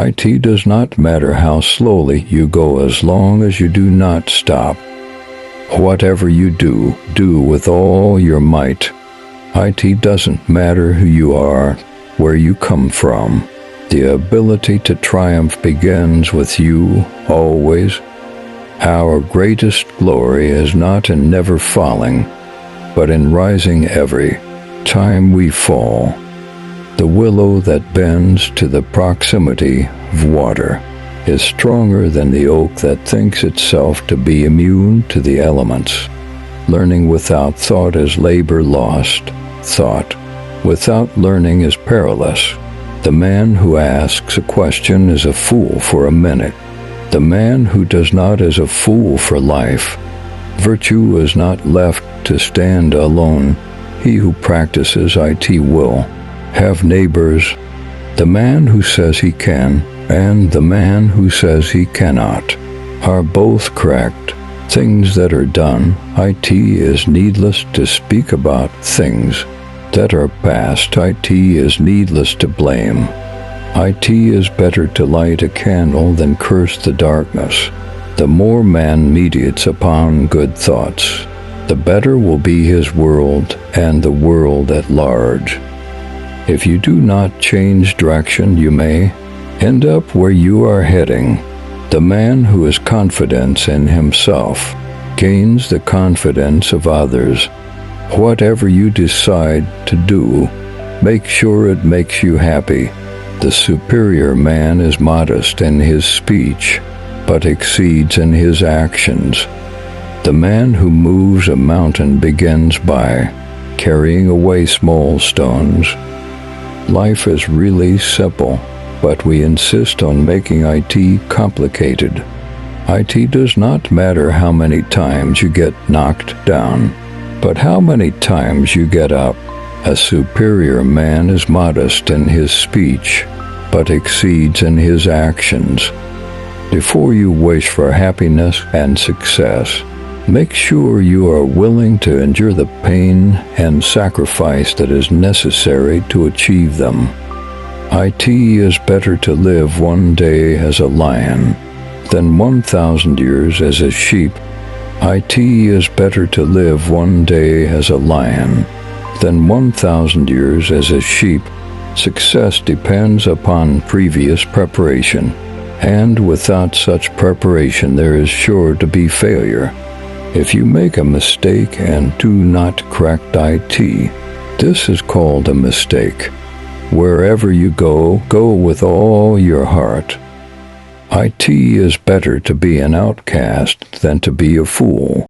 IT does not matter how slowly you go as long as you do not stop. Whatever you do, do with all your might. IT doesn't matter who you are, where you come from. The ability to triumph begins with you, always. Our greatest glory is not in never falling, but in rising every time we fall. The willow that bends to the proximity of water is stronger than the oak that thinks itself to be immune to the elements. Learning without thought is labor lost. Thought without learning is perilous. The man who asks a question is a fool for a minute. The man who does not is a fool for life. Virtue is not left to stand alone. He who practices IT will have neighbors. The man who says he can and the man who says he cannot are both correct. Things that are done, IT is needless to speak about. Things that are past, IT is needless to blame. IT is better to light a candle than curse the darkness. The more man meditates upon good thoughts, the better will be his world and the world at large. If you do not change direction, you may end up where you are heading. The man who has confidence in himself gains the confidence of others. Whatever you decide to do, make sure it makes you happy. The superior man is modest in his speech, but exceeds in his actions. The man who moves a mountain begins by carrying away small stones. Life is really simple, but we insist on making IT complicated. IT does not matter how many times you get knocked down, but how many times you get up. A superior man is modest in his speech, but exceeds in his actions. Before you wish for happiness and success, make sure you are willing to endure the pain and sacrifice that is necessary to achieve them. IT is better to live one day as a lion than 1,000 years as a sheep. IT is better to live one day as a lion than 1,000 years as a sheep. Success depends upon previous preparation, and without such preparation there is sure to be failure. If you make a mistake and do not correct IT, this is called a mistake. Wherever you go, go with all your heart. IT is better to be an outcast than to be a fool.